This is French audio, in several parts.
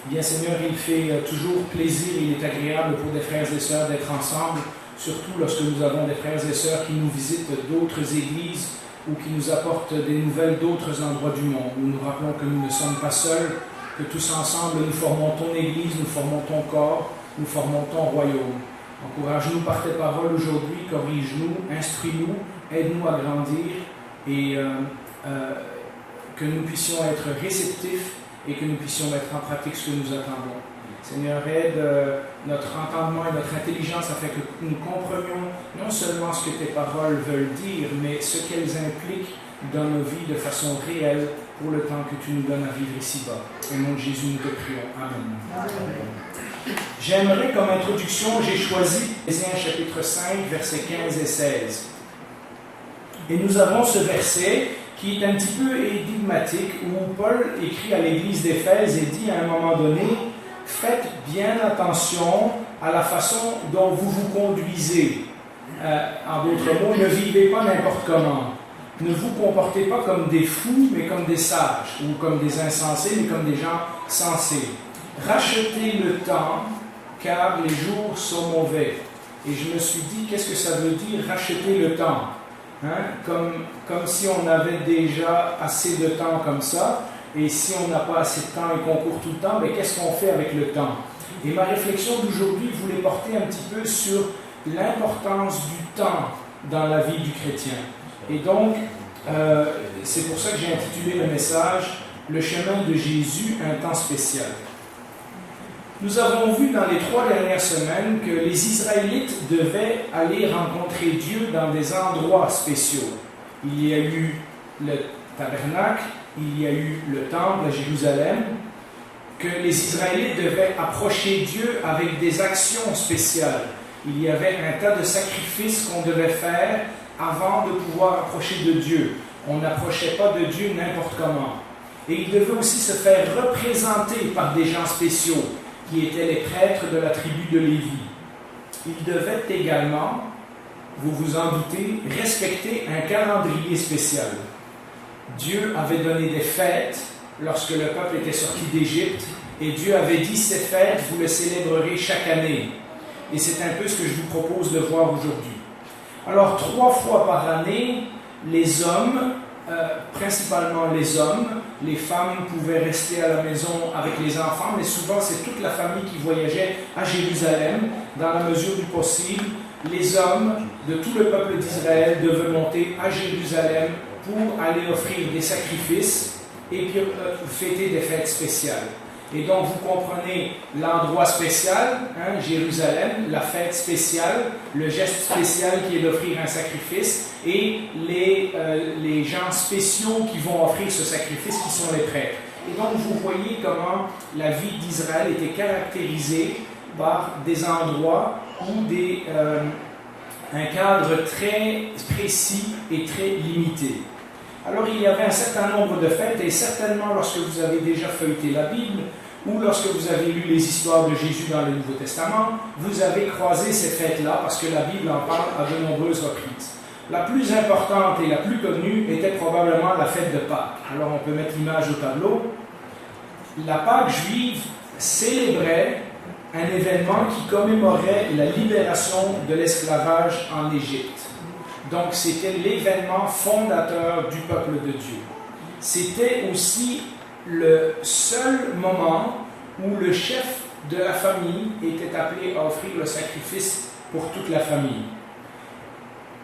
Bien Seigneur, il fait toujours plaisir, il est agréable pour des frères et sœurs d'être ensemble, surtout lorsque nous avons des frères et sœurs qui nous visitent d'autres églises ou qui nous apportent des nouvelles d'autres endroits du monde. Nous nous rappelons que nous ne sommes pas seuls, que tous ensemble nous formons ton église, nous formons ton corps, nous formons ton royaume. Encourage-nous par tes paroles aujourd'hui, corrige-nous, instruis-nous, aide-nous à grandir et que nous puissions être réceptifs et que nous puissions mettre en pratique ce que nous attendons. Seigneur, aide notre entendement et notre intelligence afin que nous comprenions non seulement ce que tes paroles veulent dire, mais ce qu'elles impliquent dans nos vies de façon réelle pour le temps que tu nous donnes à vivre ici-bas. Au nom de Jésus, nous te prions. Amen. Amen. J'aimerais, comme introduction, j'ai choisi Éphésiens chapitre 5, versets 15 et 16. Et nous avons ce verset qui est un petit peu énigmatique, où Paul écrit à l'église d'Éphèse et dit à un moment donné, « Faites bien attention à la façon dont vous vous conduisez. En d'autres mots, ne vivez pas n'importe comment. Ne vous comportez pas comme des fous, mais comme des sages, ou comme des insensés, mais comme des gens sensés. Rachetez le temps, car les jours sont mauvais. » Et je me suis dit, qu'est-ce que ça veut dire, racheter le temps? Comme si on avait déjà assez de temps comme ça, et si on n'a pas assez de temps et qu'on court tout le temps, mais qu'est-ce qu'on fait avec le temps? Et ma réflexion d'aujourd'hui voulait porter un petit peu sur l'importance du temps dans la vie du chrétien. Et donc, c'est pour ça que j'ai intitulé le message « Le chemin de Jésus, un temps spécial ». Nous avons vu dans les 3 dernières semaines que les Israélites devaient aller rencontrer Dieu dans des endroits spéciaux. Il y a eu le tabernacle, il y a eu le temple à Jérusalem, que les Israélites devaient approcher Dieu avec des actions spéciales. Il y avait un tas de sacrifices qu'on devait faire avant de pouvoir approcher de Dieu. On n'approchait pas de Dieu n'importe comment. Et il devait aussi se faire représenter par des gens spéciaux, qui étaient les prêtres de la tribu de Lévi. Ils devaient également, vous vous en doutez, respecter un calendrier spécial. Dieu avait donné des fêtes lorsque le peuple était sorti d'Égypte, et Dieu avait dit, ces fêtes, vous les célébrerez chaque année. Et c'est un peu ce que je vous propose de voir aujourd'hui. Alors, 3 fois par année, les hommes, principalement les hommes, les femmes pouvaient rester à la maison avec les enfants, mais souvent c'est toute la famille qui voyageait à Jérusalem. Dans la mesure du possible, les hommes de tout le peuple d'Israël devaient monter à Jérusalem pour aller offrir des sacrifices et puis fêter des fêtes spéciales. Et donc vous comprenez l'endroit spécial, Jérusalem, la fête spéciale, le geste spécial qui est d'offrir un sacrifice, et les gens spéciaux qui vont offrir ce sacrifice, qui sont les prêtres. Et donc vous voyez comment la vie d'Israël était caractérisée par des endroits où un cadre très précis et très limité. Alors il y avait un certain nombre de fêtes, et certainement lorsque vous avez déjà feuilleté la Bible, ou lorsque vous avez lu les histoires de Jésus dans le Nouveau Testament, vous avez croisé ces fêtes-là, parce que la Bible en parle à de nombreuses reprises. La plus importante et la plus connue était probablement la fête de Pâques. Alors on peut mettre l'image au tableau. La Pâque juive célébrait un événement qui commémorait la libération de l'esclavage en Égypte. Donc c'était l'événement fondateur du peuple de Dieu. C'était aussi le seul moment où le chef de la famille était appelé à offrir le sacrifice pour toute la famille.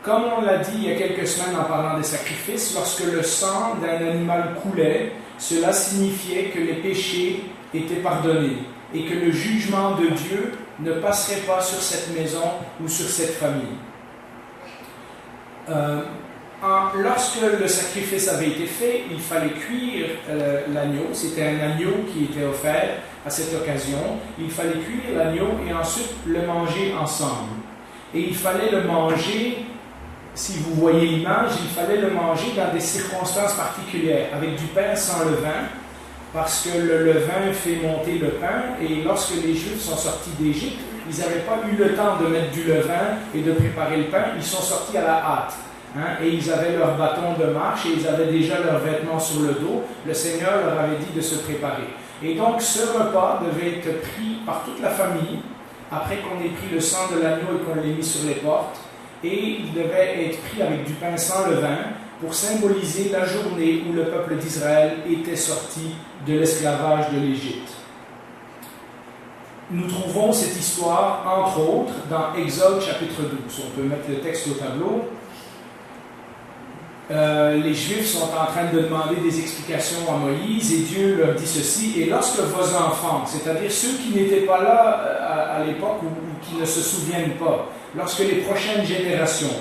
Comme on l'a dit il y a quelques semaines en parlant des sacrifices, lorsque le sang d'un animal coulait, cela signifiait que les péchés étaient pardonnés et que le jugement de Dieu ne passerait pas sur cette maison ou sur cette famille. Lorsque le sacrifice avait été fait, il fallait cuire l'agneau. C'était un agneau qui était offert à cette occasion. Il fallait cuire l'agneau et ensuite le manger ensemble. Et il fallait le manger, si vous voyez l'image, il fallait le manger dans des circonstances particulières, avec du pain sans levain, parce que le levain fait monter le pain, et lorsque les Juifs sont sortis d'Égypte, ils n'avaient pas eu le temps de mettre du levain et de préparer le pain, ils sont sortis à la hâte. Et ils avaient leur bâton de marche et ils avaient déjà leurs vêtements sur le dos. Le Seigneur leur avait dit de se préparer. Et donc ce repas devait être pris par toute la famille, après qu'on ait pris le sang de l'agneau et qu'on l'ait mis sur les portes, et il devait être pris avec du pain sans levain, pour symboliser la journée où le peuple d'Israël était sorti de l'esclavage de l'Égypte. Nous trouvons cette histoire, entre autres, dans Exode chapitre 12. On peut mettre le texte au tableau. Les Juifs sont en train de demander des explications à Moïse et Dieu leur dit ceci: et lorsque vos enfants, c'est-à-dire ceux qui n'étaient pas là à l'époque ou qui ne se souviennent pas, lorsque les prochaines générations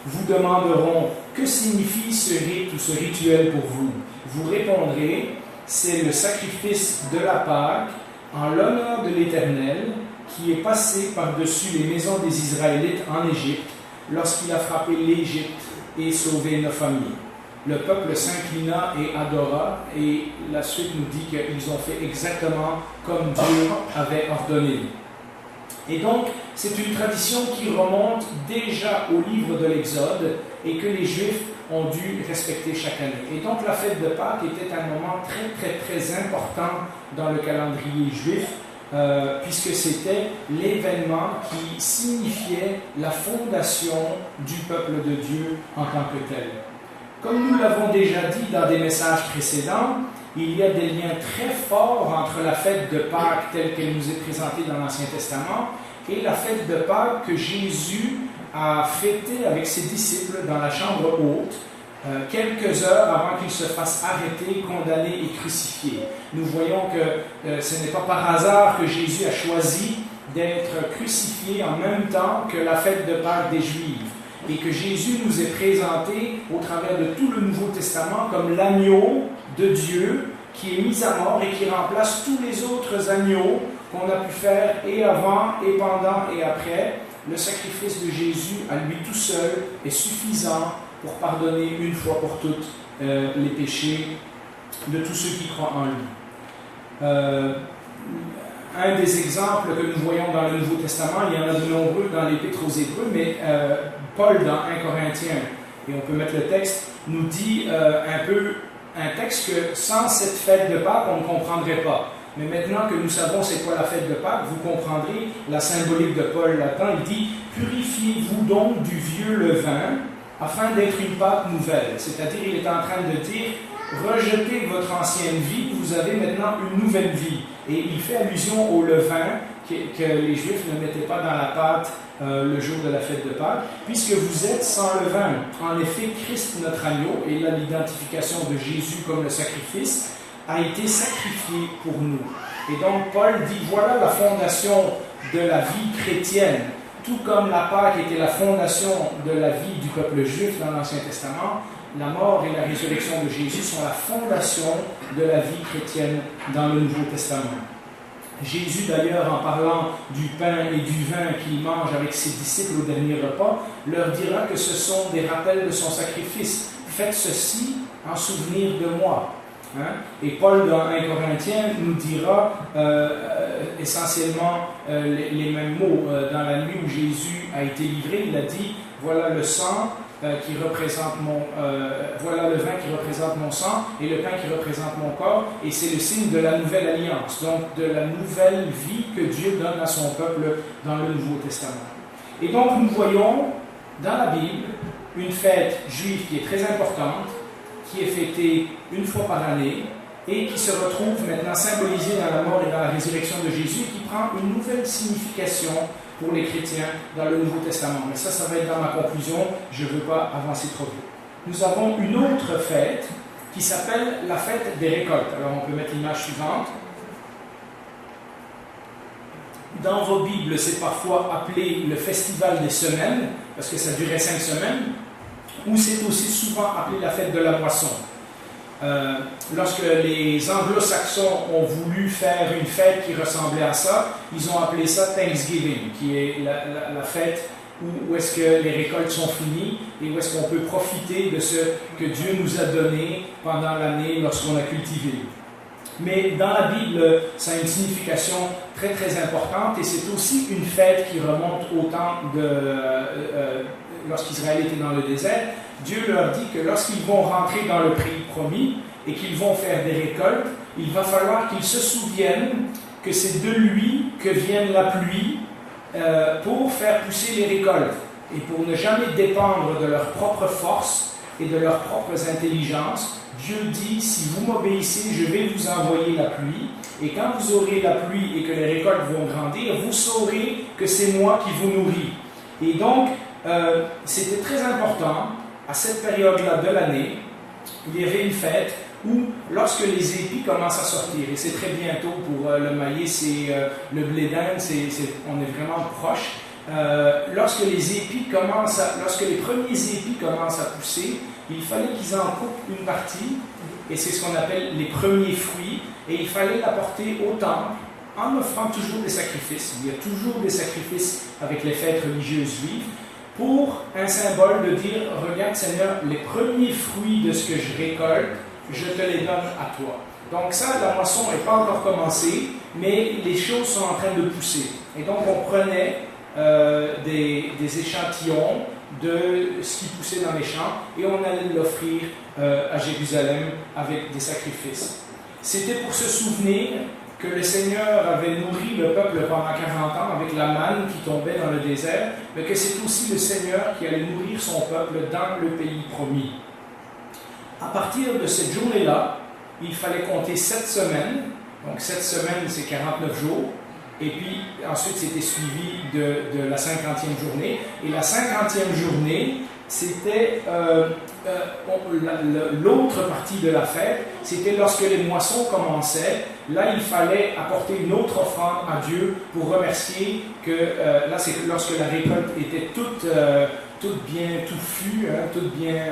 vous demanderont que signifie ce rite ou ce rituel pour vous, vous répondrez: c'est le sacrifice de la Pâque en l'honneur de l'Éternel qui est passé par-dessus les maisons des Israélites en Égypte lorsqu'il a frappé l'Égypte et sauvé nos familles. Le peuple s'inclina et adora, et la suite nous dit qu'ils ont fait exactement comme Dieu avait ordonné. Et donc, c'est une tradition qui remonte déjà au livre de l'Exode et que les Juifs ont dû respecter chaque année. Et donc, la fête de Pâques était un moment très, très, très important dans le calendrier juif, puisque c'était l'événement qui signifiait la fondation du peuple de Dieu en tant que tel. Comme nous l'avons déjà dit dans des messages précédents, il y a des liens très forts entre la fête de Pâques telle qu'elle nous est présentée dans l'Ancien Testament et la fête de Pâques que Jésus a fêtée avec ses disciples dans la chambre haute, quelques heures avant qu'il se fasse arrêter, condamné et crucifié. Nous voyons que ce n'est pas par hasard que Jésus a choisi d'être crucifié en même temps que la fête de Pâques des Juifs, et que Jésus nous est présenté au travers de tout le Nouveau Testament comme l'agneau de Dieu qui est mis à mort et qui remplace tous les autres agneaux qu'on a pu faire et avant et pendant et après. Le sacrifice de Jésus à lui tout seul est suffisant pour pardonner une fois pour toutes les péchés de tous ceux qui croient en lui. Un des exemples que nous voyons dans le Nouveau Testament, il y en a de nombreux dans l'Épître aux Hébreux, mais Paul dans 1 Corinthiens, et on peut mettre le texte, nous dit un texte que sans cette fête de Pâques, on ne comprendrait pas. Mais maintenant que nous savons c'est quoi la fête de Pâques, vous comprendrez la symbolique de Paul là-dedans. Il dit « Purifiez-vous donc du vieux levain, afin d'être une Pâque nouvelle. » C'est-à-dire, il est en train de dire « Rejetez votre ancienne vie, vous avez maintenant une nouvelle vie. » Et il fait allusion au levain que les Juifs ne mettaient pas dans la pâte le jour de la fête de Pâques, puisque vous êtes sans levain. En effet, Christ, notre agneau, et là l'identification de Jésus comme le sacrifice, a été sacrifié pour nous. Et donc Paul dit, voilà la fondation de la vie chrétienne. Tout comme la Pâque était la fondation de la vie du peuple juif dans l'Ancien Testament, la mort et la résurrection de Jésus sont la fondation de la vie chrétienne dans le Nouveau Testament. Jésus, d'ailleurs, en parlant du pain et du vin qu'il mange avec ses disciples au dernier repas, leur dira que ce sont des rappels de son sacrifice. Faites ceci en souvenir de moi. Et Paul, dans 1 Corinthiens, nous dira essentiellement les mêmes mots. Dans la nuit où Jésus a été livré, il a dit « Voilà le sang qui représente voilà le vin qui représente mon sang et le pain qui représente mon corps. » Et c'est le signe de la nouvelle alliance, donc de la nouvelle vie que Dieu donne à son peuple dans le Nouveau Testament. Et donc nous voyons dans la Bible une fête juive qui est très importante, qui est fêtée une fois par année et qui se retrouve maintenant symbolisée dans la mort et dans la résurrection de Jésus, qui prend une nouvelle signification pour les chrétiens dans le Nouveau Testament. Mais ça va être dans ma conclusion, je ne veux pas avancer trop vite. Nous avons une autre fête qui s'appelle la fête des récoltes. Alors on peut mettre l'image suivante. Dans vos Bibles, c'est parfois appelé le festival des semaines, parce que ça durait 5 semaines, ou c'est aussi souvent appelé la fête de la moisson. Lorsque les anglo-saxons ont voulu faire une fête qui ressemblait à ça, ils ont appelé ça Thanksgiving, qui est la fête où est-ce que les récoltes sont finies et où est-ce qu'on peut profiter de ce que Dieu nous a donné pendant l'année lorsqu'on a cultivé. Mais dans la Bible, ça a une signification très très importante et c'est aussi une fête qui remonte au temps lorsqu'Israël était dans le désert. Dieu leur dit que lorsqu'ils vont rentrer dans le pays promis, et qu'ils vont faire des récoltes, il va falloir qu'ils se souviennent que c'est de lui que vient la pluie pour faire pousser les récoltes et pour ne jamais dépendre de leur propre force et de leurs propres intelligences. Dieu dit, si vous m'obéissez, je vais vous envoyer la pluie, et quand vous aurez la pluie et que les récoltes vont grandir, vous saurez que c'est moi qui vous nourris. Et donc, c'était très important, à cette période-là de l'année, il y avait une fête où, lorsque les épis commencent à sortir, et c'est très bientôt pour le maïs, c'est le blé d'Inde, on est vraiment proche, lorsque les premiers épis commencent à pousser, il fallait qu'ils en coupent une partie, et c'est ce qu'on appelle les premiers fruits, et il fallait l'apporter au temple en offrant toujours des sacrifices. Il y a toujours des sacrifices avec les fêtes religieuses juives, pour un symbole de dire, regarde Seigneur, les premiers fruits de ce que je récolte, je te les donne à toi. Donc ça, la moisson n'est pas encore commencée, mais les choses sont en train de pousser. Et donc on prenait des échantillons de ce qui poussait dans les champs et on allait l'offrir à Jérusalem avec des sacrifices. C'était pour se souvenir que le Seigneur avait nourri le peuple pendant 40 ans avec la manne qui tombait dans le désert, mais que c'est aussi le Seigneur qui allait nourrir son peuple dans le pays promis. À partir de cette journée-là, il fallait compter 7 semaines. Donc 7 semaines, c'est 49 jours. Et puis ensuite, c'était suivi de la 50e journée. Et la 50e journée, c'était l'autre partie de la fête. C'était lorsque les moissons commençaient. Là, il fallait apporter une autre offrande à Dieu pour remercier que, là, c'est lorsque la récolte était toute bien touffue, hein, toute bien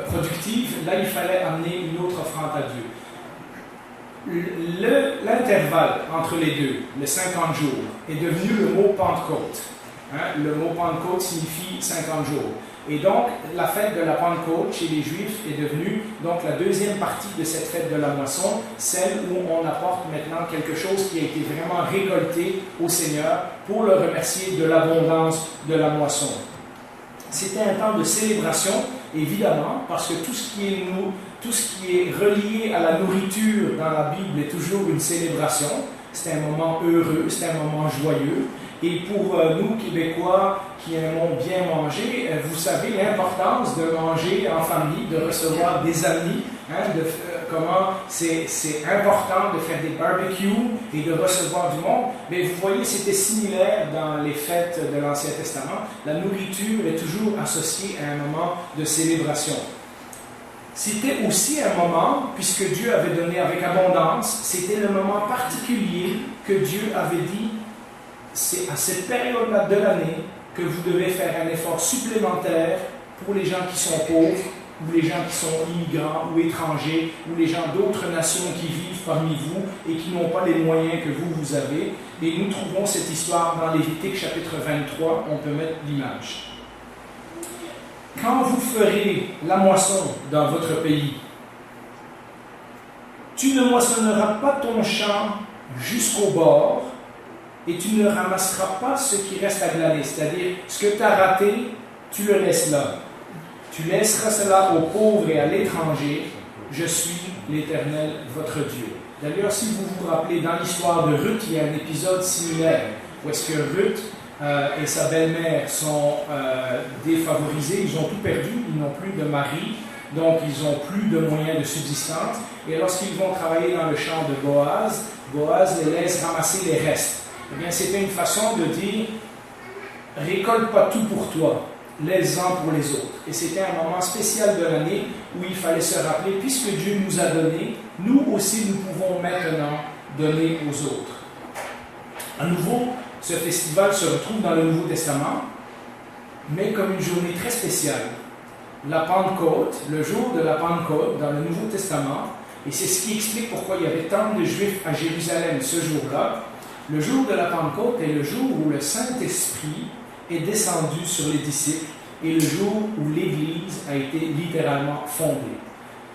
productive. Là, il fallait amener une autre offrande à Dieu. L'intervalle entre les deux, les 50 jours, est devenu le mot Pentecôte. Hein? Le mot Pentecôte signifie 50 jours. Et donc, la fête de la Pentecôte chez les Juifs est devenue donc la deuxième partie de cette fête de la moisson, celle où on apporte maintenant quelque chose qui a été vraiment récolté au Seigneur pour le remercier de l'abondance de la moisson. C'était un temps de célébration, évidemment, parce que tout ce qui est relié à la nourriture dans la Bible est toujours une célébration. C'est un moment heureux, c'est un moment joyeux. Et pour nous, Québécois, qui aimons bien manger, vous savez l'importance de manger en famille, de recevoir des amis, hein, comment c'est important de faire des barbecues et de recevoir du monde. Mais vous voyez, c'était similaire dans les fêtes de l'Ancien Testament. La nourriture est toujours associée à un moment de célébration. C'était aussi un moment, puisque Dieu avait donné avec abondance, c'était le moment particulier que Dieu avait dit, c'est à cette période-là de l'année que vous devez faire un effort supplémentaire pour les gens qui sont pauvres, ou les gens qui sont immigrants ou étrangers, ou les gens d'autres nations qui vivent parmi vous et qui n'ont pas les moyens que vous avez. Et nous trouvons cette histoire dans Lévitique chapitre 23, on peut mettre l'image. Quand vous ferez la moisson dans votre pays, tu ne moissonneras pas ton champ jusqu'au bord et tu ne ramasseras pas ce qui reste à glaner, c'est-à-dire ce que tu as raté, tu le laisses là. Tu laisseras cela aux pauvres et à l'étranger. Je suis l'Éternel, votre Dieu. D'ailleurs, si vous vous rappelez, dans l'histoire de Ruth, il y a un épisode similaire où est-ce que Ruth et sa belle-mère sont défavorisés, ils ont tout perdu, ils n'ont plus de mari, donc ils n'ont plus de moyens de subsistance. Et lorsqu'ils vont travailler dans le champ de Boaz, Boaz les laisse ramasser les restes. Eh bien, c'était une façon de dire, récolte pas tout pour toi, laisse-en pour les autres. Et c'était un moment spécial de l'année où il fallait se rappeler, puisque Dieu nous a donné, nous aussi nous pouvons maintenant donner aux autres. À nouveau, ce festival se retrouve dans le Nouveau Testament, mais comme une journée très spéciale. La Pentecôte, le jour de la Pentecôte dans le Nouveau Testament, et c'est ce qui explique pourquoi il y avait tant de Juifs à Jérusalem ce jour-là. Le jour de la Pentecôte est le jour où le Saint-Esprit est descendu sur les disciples et le jour où l'Église a été littéralement fondée.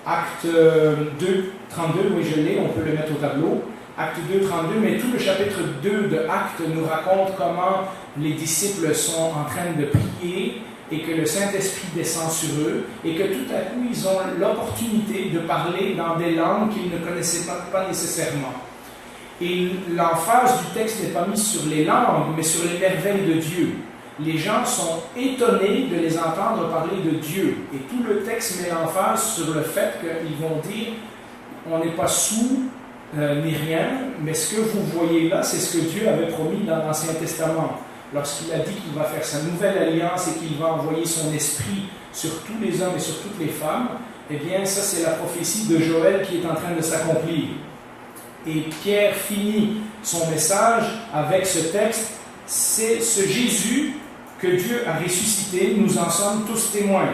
Acte 2, 32, oui je l'ai, on peut le mettre au tableau. Acte 2, 32, mais tout le chapitre 2 de Acte nous raconte comment les disciples sont en train de prier et que le Saint-Esprit descend sur eux et que tout à coup ils ont l'opportunité de parler dans des langues qu'ils ne connaissaient pas nécessairement. Et l'emphase du texte n'est pas mise sur les langues, mais sur les merveilles de Dieu. Les gens sont étonnés de les entendre parler de Dieu. Et tout le texte met l'emphase sur le fait qu'ils vont dire on n'est pas sous ni rien, mais ce que vous voyez là, c'est ce que Dieu avait promis dans l'Ancien Testament. Lorsqu'il a dit qu'il va faire sa nouvelle alliance et qu'il va envoyer son esprit sur tous les hommes et sur toutes les femmes, eh bien, ça, c'est la prophétie de Joël qui est en train de s'accomplir. Et Pierre finit son message avec ce texte. C'est ce Jésus que Dieu a ressuscité, nous en sommes tous témoins.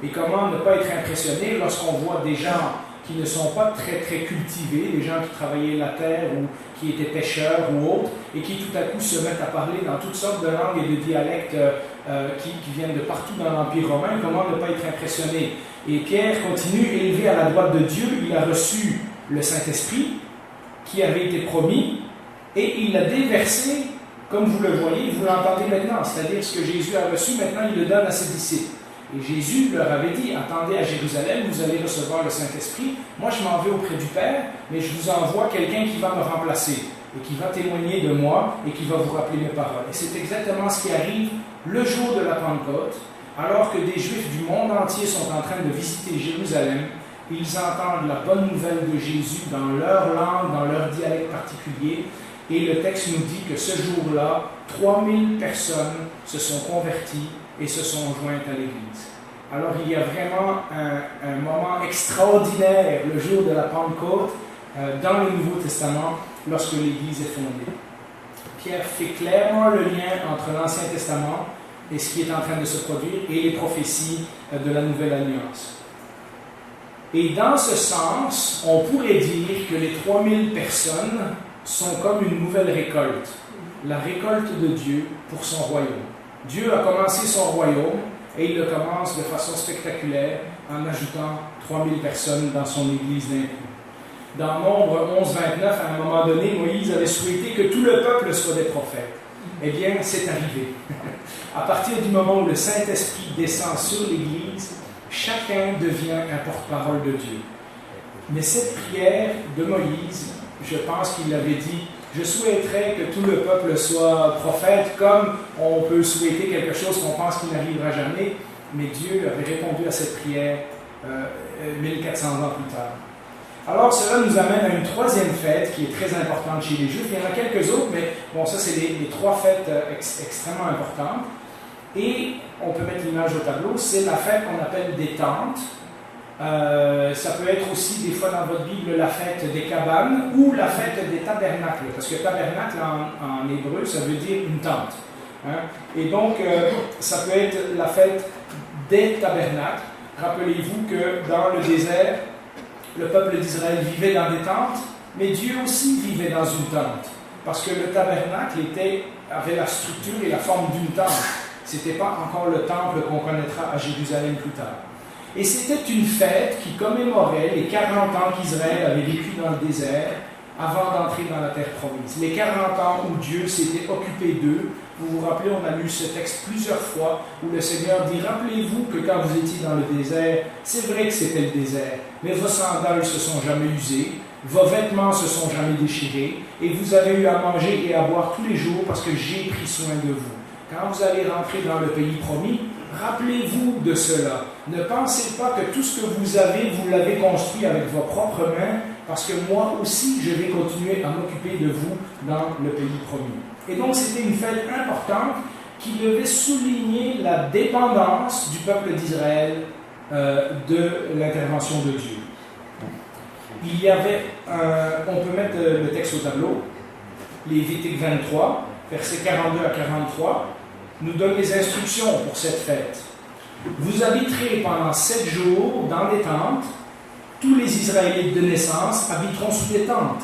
Et comment ne pas être impressionné lorsqu'on voit des gens qui ne sont pas très cultivés, des gens qui travaillaient la terre ou qui étaient pêcheurs ou autres, et qui tout à coup se mettent à parler dans toutes sortes de langues et de dialectes qui viennent de partout dans l'Empire romain. Comment ne pas être impressionné? Et Pierre continue, élevé à la droite de Dieu, il a reçu le Saint-Esprit qui avait été promis, et il l'a déversé, comme vous le voyez, vous l'entendez maintenant, c'est-à-dire ce que Jésus a reçu, maintenant il le donne à ses disciples. Et Jésus leur avait dit, attendez à Jérusalem, vous allez recevoir le Saint-Esprit, moi je m'en vais auprès du Père, mais je vous envoie quelqu'un qui va me remplacer, et qui va témoigner de moi, et qui va vous rappeler mes paroles. Et c'est exactement ce qui arrive le jour de la Pentecôte, alors que des Juifs du monde entier sont en train de visiter Jérusalem. Ils entendent la bonne nouvelle de Jésus dans leur langue, dans leur dialecte particulier. Et le texte nous dit que ce jour-là, 3000 personnes se sont converties et se sont jointes à l'Église. Alors il y a vraiment un moment extraordinaire, le jour de la Pentecôte, dans le Nouveau Testament, lorsque l'Église est fondée. Pierre fait clairement le lien entre l'Ancien Testament et ce qui est en train de se produire et les prophéties de la Nouvelle Alliance. Et dans ce sens, on pourrait dire que les 3000 personnes sont comme une nouvelle récolte, la récolte de Dieu pour son royaume. Dieu a commencé son royaume et il le commence de façon spectaculaire en ajoutant 3000 personnes dans son église d'un coup. Dans Nombre 11, 29, à un moment donné, Moïse avait souhaité que tout le peuple soit des prophètes. Eh bien, c'est arrivé. À partir du moment où le Saint-Esprit descend sur l'Église, chacun devient un porte-parole de Dieu. Mais cette prière de Moïse, je pense qu'il avait dit, je souhaiterais que tout le peuple soit prophète, comme on peut souhaiter quelque chose qu'on pense qu'il n'arrivera jamais, mais Dieu avait répondu à cette prière 1400 ans plus tard. Alors cela nous amène à une troisième fête qui est très importante chez les Juifs. Il y en a quelques autres, mais bon, ça c'est les trois fêtes extrêmement importantes. Et on peut mettre l'image au tableau, c'est la fête qu'on appelle des tentes. Ça peut être aussi des fois dans votre Bible la fête des cabanes ou la fête des tabernacles, parce que tabernacle en hébreu ça veut dire une tente. Hein? Et donc ça peut être la fête des tabernacles. Rappelez-vous que dans le désert, le peuple d'Israël vivait dans des tentes, mais Dieu aussi vivait dans une tente, parce que le tabernacle avait la structure et la forme d'une tente. Ce n'était pas encore le temple qu'on connaîtra à Jérusalem plus tard. Et c'était une fête qui commémorait les 40 ans qu'Israël avait vécu dans le désert avant d'entrer dans la terre promise. Les 40 ans où Dieu s'était occupé d'eux. Vous vous rappelez, on a lu ce texte plusieurs fois où le Seigneur dit, rappelez-vous que quand vous étiez dans le désert, c'est vrai que c'était le désert, mais vos sandales ne se sont jamais usées, vos vêtements ne se sont jamais déchirés, et vous avez eu à manger et à boire tous les jours parce que j'ai pris soin de vous. Quand vous allez rentrer dans le pays promis, rappelez-vous de cela. Ne pensez pas que tout ce que vous avez, vous l'avez construit avec vos propres mains, parce que moi aussi, je vais continuer à m'occuper de vous dans le pays promis. Et donc, c'était une fête importante qui devait souligner la dépendance du peuple d'Israël de l'intervention de Dieu. Il y avait, on peut mettre le texte au tableau, Lévitique 23, versets 42 à 43, nous donne les instructions pour cette fête. Vous habiterez pendant 7 jours dans des tentes. Tous les Israélites de naissance habiteront sous des tentes,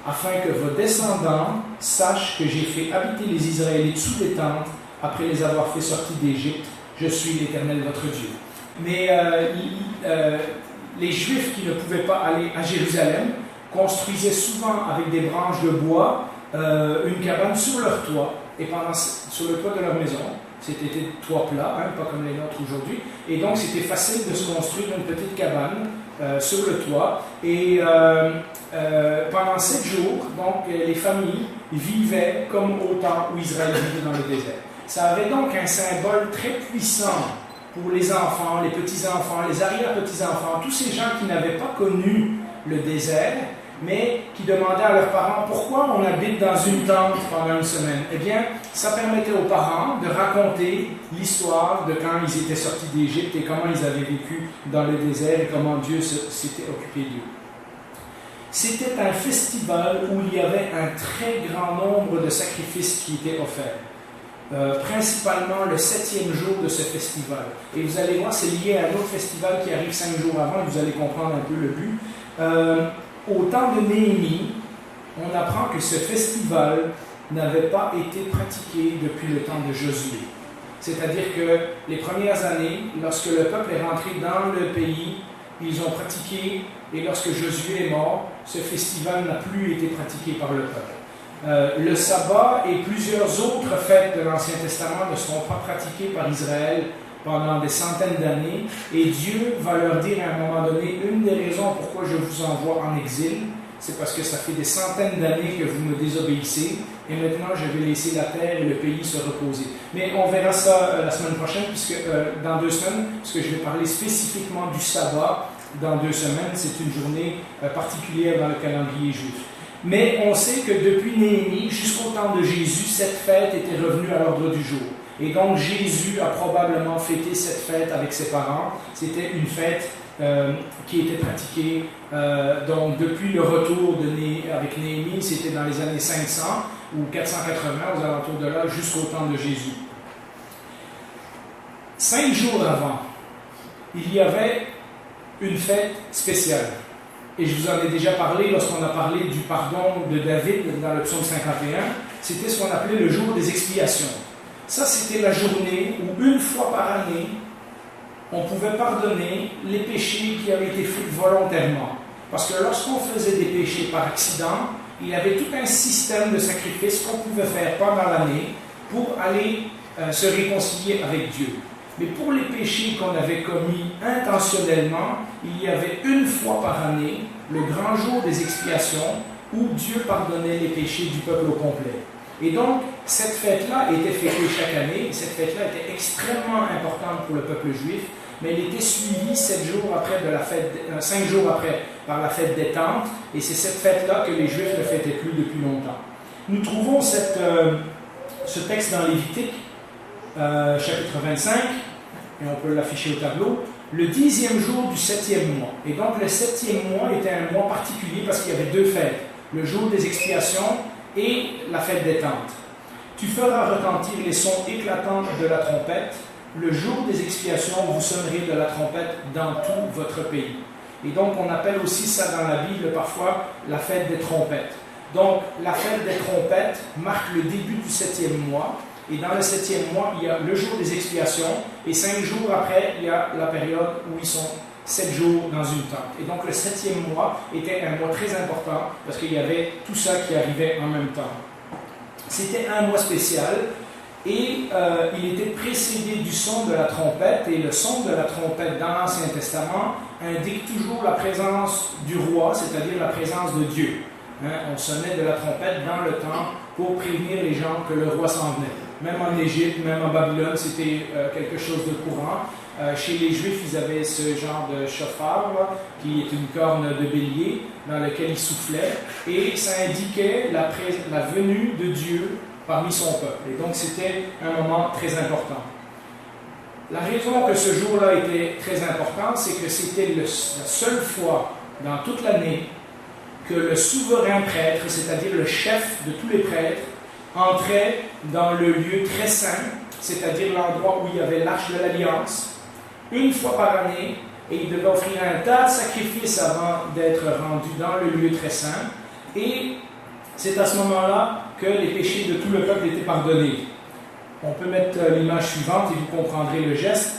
afin que vos descendants sachent que j'ai fait habiter les Israélites sous des tentes après les avoir fait sortir d'Égypte. Je suis l'Éternel votre Dieu. Mais les Juifs qui ne pouvaient pas aller à Jérusalem construisaient souvent avec des branches de bois une cabane sur leur toit, sur le toit de leur maison, C'était des toits plats, pas comme les nôtres aujourd'hui. Et donc, c'était facile de se construire une petite cabane sur le toit. Et pendant 7 jours, donc, les familles vivaient comme au temps où Israël vivait dans le désert. Ça avait donc un symbole très puissant pour les enfants, les petits-enfants, les arrière-petits-enfants, tous ces gens qui n'avaient pas connu le désert, mais qui demandaient à leurs parents pourquoi on habite dans une tente pendant une semaine. Eh bien, ça permettait aux parents de raconter l'histoire de quand ils étaient sortis d'Égypte et comment ils avaient vécu dans le désert et comment Dieu s'était occupé d'eux. C'était un festival où il y avait un très grand nombre de sacrifices qui étaient offerts. Principalement le 7e jour de ce festival. Et vous allez voir, c'est lié à un autre festival qui arrive 5 jours avant, et vous allez comprendre un peu le but. Au temps de Néhémie, on apprend que ce festival n'avait pas été pratiqué depuis le temps de Josué. C'est-à-dire que les premières années, lorsque le peuple est rentré dans le pays, ils ont pratiqué, et lorsque Josué est mort, ce festival n'a plus été pratiqué par le peuple. Le sabbat et plusieurs autres fêtes de l'Ancien Testament ne seront pas pratiquées par Israël pendant des centaines d'années, et Dieu va leur dire à un moment donné, une des raisons pourquoi je vous envoie en exil, c'est parce que ça fait des centaines d'années que vous me désobéissez, et maintenant je vais laisser la terre et le pays se reposer. Mais on verra ça la semaine prochaine, puisque dans 2 semaines, puisque je vais parler spécifiquement du sabbat dans 2 semaines, c'est une journée particulière dans le calendrier juif. Mais on sait que depuis Néhémie jusqu'au temps de Jésus, cette fête était revenue à l'ordre du jour. Et donc Jésus a probablement fêté cette fête avec ses parents. C'était une fête qui était pratiquée donc depuis le retour avec Néhémie, c'était dans les années 500 ou 480, aux alentours de là, jusqu'au temps de Jésus. 5 jours avant, il y avait une fête spéciale. Et je vous en ai déjà parlé lorsqu'on a parlé du pardon de David dans le psaume 51. C'était ce qu'on appelait le jour des expiations. Ça, c'était la journée où, une fois par année, on pouvait pardonner les péchés qui avaient été faits volontairement. Parce que lorsqu'on faisait des péchés par accident, il y avait tout un système de sacrifices qu'on pouvait faire pendant l'année pour aller se réconcilier avec Dieu. Mais pour les péchés qu'on avait commis intentionnellement, il y avait une fois par année le grand jour des expiations où Dieu pardonnait les péchés du peuple au complet. Et donc, cette fête-là était fêtée chaque année, et cette fête-là était extrêmement importante pour le peuple juif, mais elle était suivie 5 jours après par la fête des tentes, et c'est cette fête-là que les Juifs ne fêtaient plus depuis longtemps. Nous trouvons ce texte dans Lévitique, chapitre 25, et on peut l'afficher au tableau, le 10e jour du 7e mois. Et donc le 7e mois était un mois particulier parce qu'il y avait 2 fêtes, le jour des expiations et la fête des tentes. Tu feras retentir les sons éclatants de la trompette. Le jour des expiations, vous sonnerez de la trompette dans tout votre pays. Et donc on appelle aussi ça dans la Bible parfois la fête des trompettes. Donc la fête des trompettes marque le début du 7e mois. Et dans le 7e mois, il y a le jour des expiations, et 5 jours après, il y a la période où ils sont 7 jours dans une tente. Et donc le 7e mois était un mois très important, parce qu'il y avait tout ça qui arrivait en même temps. C'était un mois spécial, et il était précédé du son de la trompette, et le son de la trompette dans l'Ancien Testament indique toujours la présence du roi, c'est-à-dire la présence de Dieu. On sonnait de la trompette dans le temple pour prévenir les gens que le roi s'en venait. Même en Égypte, même en Babylone, c'était quelque chose de courant. Chez les Juifs, ils avaient ce genre de chauffard, qui est une corne de bélier, dans lequel ils soufflaient, et ça indiquait la venue de Dieu parmi son peuple. Et donc, c'était un moment très important. La raison que ce jour-là était très important, c'est que c'était la seule fois dans toute l'année que le souverain prêtre, c'est-à-dire le chef de tous les prêtres, entrait dans le lieu très saint, c'est-à-dire l'endroit où il y avait l'arche de l'Alliance, une fois par année, et il devait offrir un tas de sacrifices avant d'être rendu dans le lieu très saint, et c'est à ce moment-là que les péchés de tout le peuple étaient pardonnés. On peut mettre l'image suivante et vous comprendrez le geste.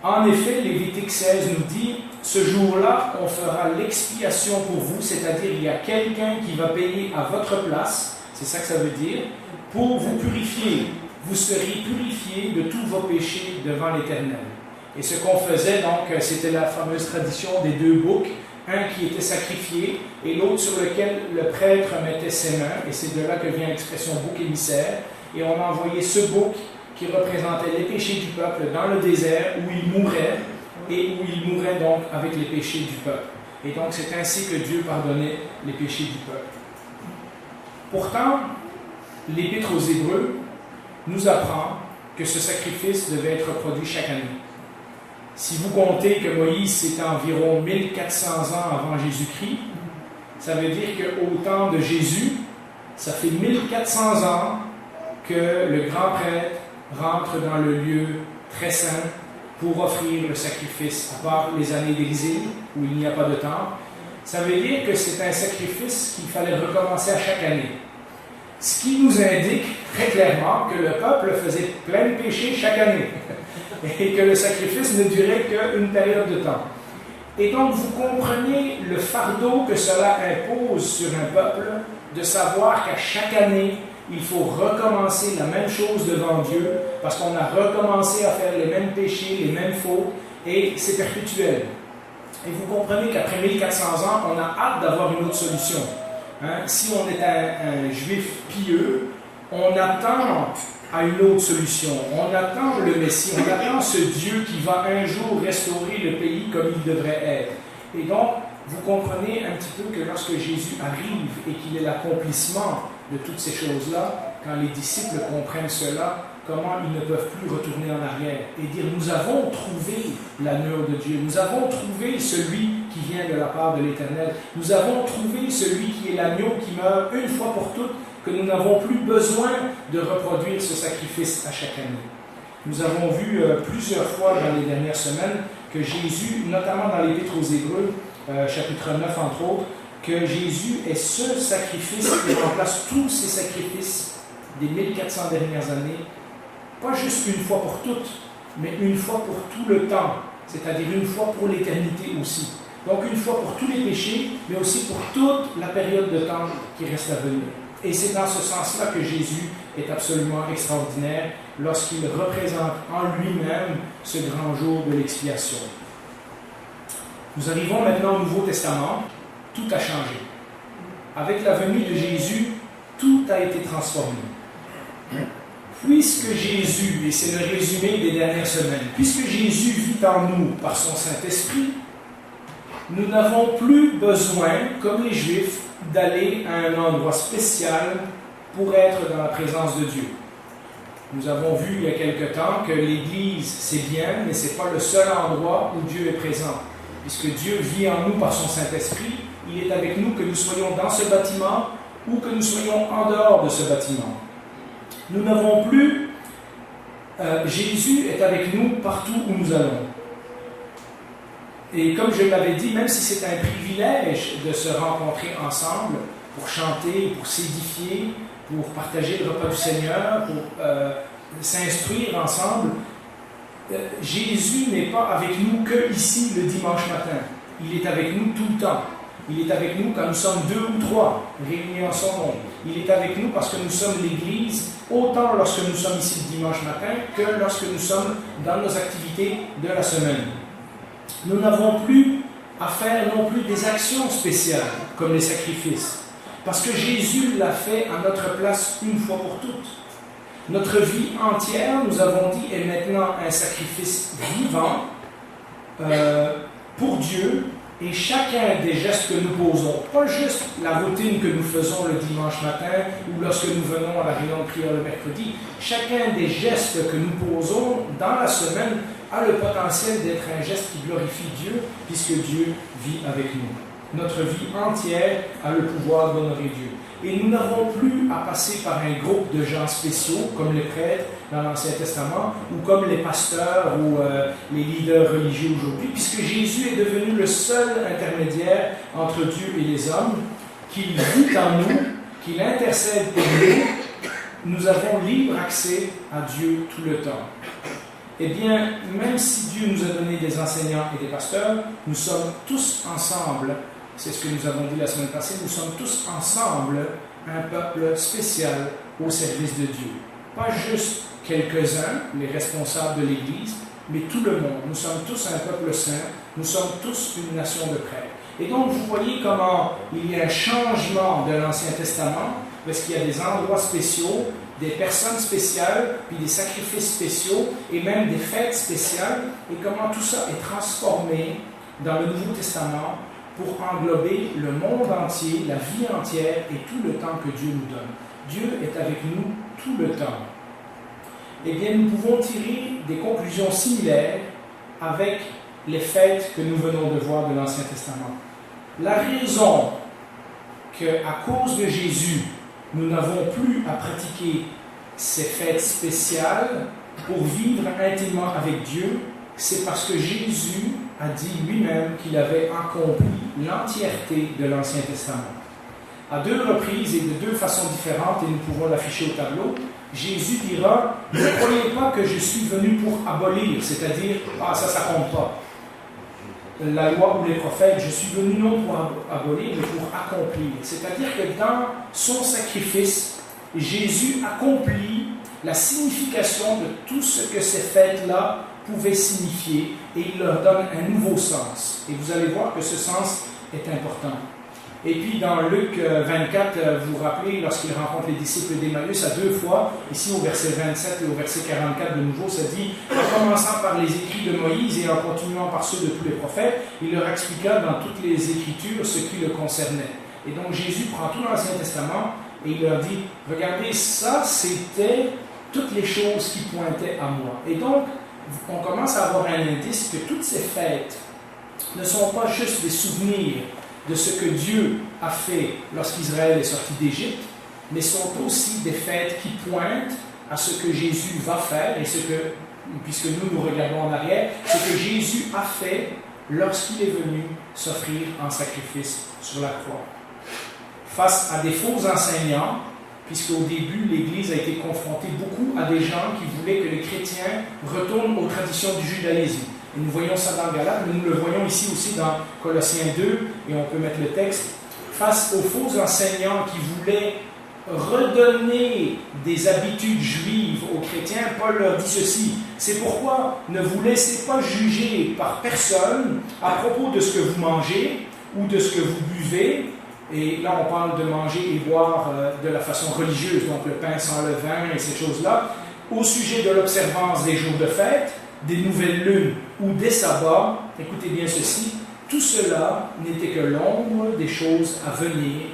En effet, Lévitique 16 nous dit, ce jour-là, on fera l'expiation pour vous, c'est-à-dire il y a quelqu'un qui va payer à votre place, c'est ça que ça veut dire, pour vous purifier. vous seriez purifiés de tous vos péchés devant l'Éternel. Et ce qu'on faisait, donc, c'était la fameuse tradition des 2 boucs, un qui était sacrifié et l'autre sur lequel le prêtre mettait ses mains, et c'est de là que vient l'expression bouc émissaire, et on envoyait ce bouc qui représentait les péchés du peuple dans le désert où il mourait, et où il mourait donc avec les péchés du peuple. Et donc c'est ainsi que Dieu pardonnait les péchés du peuple. Pourtant, l'Épître aux Hébreux nous apprend que ce sacrifice devait être produit chaque année. Si vous comptez que Moïse, c'était environ 1400 ans avant Jésus-Christ, ça veut dire qu'au temps de Jésus, ça fait 1400 ans que le grand prêtre rentre dans le lieu très saint pour offrir le sacrifice, à part les années d'exil où il n'y a pas de temple. Ça veut dire que c'est un sacrifice qu'il fallait recommencer à chaque année. Ce qui nous indique très clairement que le peuple faisait plein de péchés chaque année et que le sacrifice ne durait qu'une période de temps. Et donc vous comprenez le fardeau que cela impose sur un peuple de savoir qu'à chaque année, il faut recommencer la même chose devant Dieu parce qu'on a recommencé à faire les mêmes péchés, les mêmes fautes, et c'est perpétuel. Et vous comprenez qu'après 1400 ans, on a hâte d'avoir une autre solution. Si on est un juif pieux, on attend à une autre solution. On attend le Messie, on attend ce Dieu qui va un jour restaurer le pays comme il devrait être. Et donc, vous comprenez un petit peu que lorsque Jésus arrive et qu'il est l'accomplissement de toutes ces choses-là, quand les disciples comprennent cela, comment ils ne peuvent plus retourner en arrière et dire « Nous avons trouvé l'agneau de Dieu, nous avons trouvé celui qui vient de la part de l'Éternel, nous avons trouvé celui qui est l'agneau qui meurt une fois pour toutes, que nous n'avons plus besoin de reproduire ce sacrifice à chaque année. » Nous avons vu plusieurs fois dans les dernières semaines que Jésus, notamment dans l'Épître aux Hébreux, chapitre 9 entre autres, que Jésus est ce sacrifice qui remplace tous ces sacrifices des 1400 dernières années, pas juste une fois pour toutes, mais une fois pour tout le temps, c'est-à-dire une fois pour l'éternité aussi. Donc une fois pour tous les péchés, mais aussi pour toute la période de temps qui reste à venir. Et c'est dans ce sens-là que Jésus est absolument extraordinaire lorsqu'il représente en lui-même ce grand jour de l'expiation. Nous arrivons maintenant au Nouveau Testament. Tout a changé. Avec la venue de Jésus, tout a été transformé. Puisque Jésus, et c'est le résumé des dernières semaines, puisque Jésus vit en nous par son Saint-Esprit, nous n'avons plus besoin, comme les Juifs, d'aller à un endroit spécial pour être dans la présence de Dieu. Nous avons vu il y a quelque temps que l'Église, c'est bien, mais ce n'est pas le seul endroit où Dieu est présent. Puisque Dieu vit en nous par son Saint-Esprit, il est avec nous que nous soyons dans ce bâtiment ou que nous soyons en dehors de ce bâtiment. Nous n'avons plus... Jésus est avec nous partout où nous allons. Et comme je l'avais dit, même si c'est un privilège de se rencontrer ensemble pour chanter, pour s'édifier, pour partager le repas du Seigneur, pour s'instruire ensemble, Jésus n'est pas avec nous que ici le dimanche matin. Il est avec nous tout le temps. Il est avec nous quand nous sommes 2 ou 3 réunis en son nom. Il est avec nous parce que nous sommes l'Église, autant lorsque nous sommes ici le dimanche matin que lorsque nous sommes dans nos activités de la semaine. Nous n'avons plus à faire non plus des actions spéciales comme les sacrifices, parce que Jésus l'a fait à notre place une fois pour toutes. Notre vie entière, nous avons dit, est maintenant un sacrifice vivant pour Dieu, et chacun des gestes que nous posons, pas juste la routine que nous faisons le dimanche matin ou lorsque nous venons à la réunion de prière le mercredi, chacun des gestes que nous posons dans la semaine a le potentiel d'être un geste qui glorifie Dieu, puisque Dieu vit avec nous. Notre vie entière a le pouvoir d'honorer Dieu. Et nous n'avons plus à passer par un groupe de gens spéciaux, comme les prêtres dans l'Ancien Testament, ou comme les pasteurs ou les leaders religieux aujourd'hui, puisque Jésus est devenu le seul intermédiaire entre Dieu et les hommes, qu'il vit en nous, qu'il intercède pour nous. Nous avons libre accès à Dieu tout le temps. Eh bien, même si Dieu nous a donné des enseignants et des pasteurs, nous sommes tous ensemble. C'est ce que nous avons dit la semaine passée, nous sommes tous ensemble un peuple spécial au service de Dieu. Pas juste quelques-uns, les responsables de l'Église, mais tout le monde. Nous sommes tous un peuple saint, nous sommes tous une nation de prêtres. Et donc, vous voyez comment il y a un changement de l'Ancien Testament, parce qu'il y a des endroits spéciaux, des personnes spéciales, puis des sacrifices spéciaux, et même des fêtes spéciales, et comment tout ça est transformé dans le Nouveau Testament pour englober le monde entier, la vie entière et tout le temps que Dieu nous donne. Dieu est avec nous tout le temps. Eh bien, nous pouvons tirer des conclusions similaires avec les fêtes que nous venons de voir de l'Ancien Testament. La raison qu'à cause de Jésus, nous n'avons plus à pratiquer ces fêtes spéciales pour vivre intimement avec Dieu, c'est parce que Jésus a dit lui-même qu'il avait accompli l'entièreté de l'Ancien Testament. À 2 reprises et de 2 façons différentes, et nous pouvons l'afficher au tableau, Jésus dira « Ne croyez pas que je suis venu pour abolir, c'est-à-dire « Ah, ça compte pas. La loi ou les prophètes, je suis venu non pour abolir, mais pour accomplir. » C'est-à-dire que dans son sacrifice, Jésus accomplit la signification de tout ce que ces fêtes-là pouvaient signifier, et il leur donne un nouveau sens. Et vous allez voir que ce sens est important. Et puis dans Luc 24, vous vous rappelez, lorsqu'il rencontre les disciples d'Emmaüs à 2 fois, ici au verset 27 et au verset 44 de nouveau, ça dit « En commençant par les écrits de Moïse et en continuant par ceux de tous les prophètes, il leur expliqua dans toutes les Écritures ce qui le concernait. » Et donc Jésus prend tout l'Ancien Testament et il leur dit « Regardez, ça c'était toutes les choses qui pointaient à moi. » Et donc, on commence à avoir un indice que toutes ces fêtes ne sont pas juste des souvenirs de ce que Dieu a fait lorsqu'Israël est sorti d'Égypte, mais sont aussi des fêtes qui pointent à ce que Jésus va faire, et ce que, puisque nous regardons en arrière, ce que Jésus a fait lorsqu'il est venu s'offrir en sacrifice sur la croix. Face à des faux enseignants, puisqu'au début, l'Église a été confrontée beaucoup à des gens qui voulaient que les chrétiens retournent aux traditions du judaïsme. Et nous voyons ça dans Galates, mais nous le voyons ici aussi dans Colossiens 2, et on peut mettre le texte. Face aux faux enseignants qui voulaient redonner des habitudes juives aux chrétiens, Paul leur dit ceci: c'est pourquoi ne vous laissez pas juger par personne à propos de ce que vous mangez ou de ce que vous buvez. Et là, on parle de manger et boire de la façon religieuse, donc le pain sans levain et ces choses-là, au sujet de l'observance des jours de fête, des nouvelles lunes ou des sabbats. Écoutez bien ceci, tout cela n'était que l'ombre des choses à venir.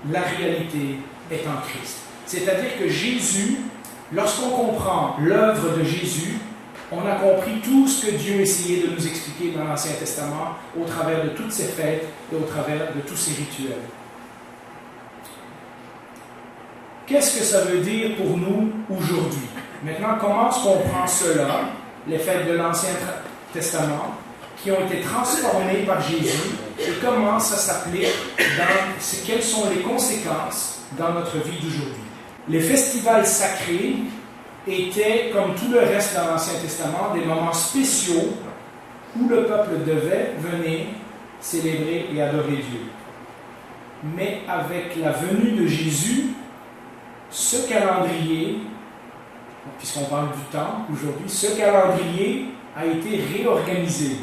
La réalité est en Christ. C'est-à-dire que Jésus, lorsqu'on comprend l'œuvre de Jésus, on a compris tout ce que Dieu essayait de nous expliquer dans l'Ancien Testament au travers de toutes ces fêtes et au travers de tous ces rituels. Qu'est-ce que ça veut dire pour nous aujourd'hui? Maintenant, comment est-ce qu'on prend cela, les fêtes de l'Ancien Testament, qui ont été transformées par Jésus, et comment ça s'applique quelles sont les conséquences dans notre vie d'aujourd'hui? Les festivals sacrés étaient, comme tout le reste dans l'Ancien Testament, des moments spéciaux où le peuple devait venir célébrer et adorer Dieu. Mais avec la venue de Jésus, ce calendrier, puisqu'on parle du temps aujourd'hui, ce calendrier a été réorganisé.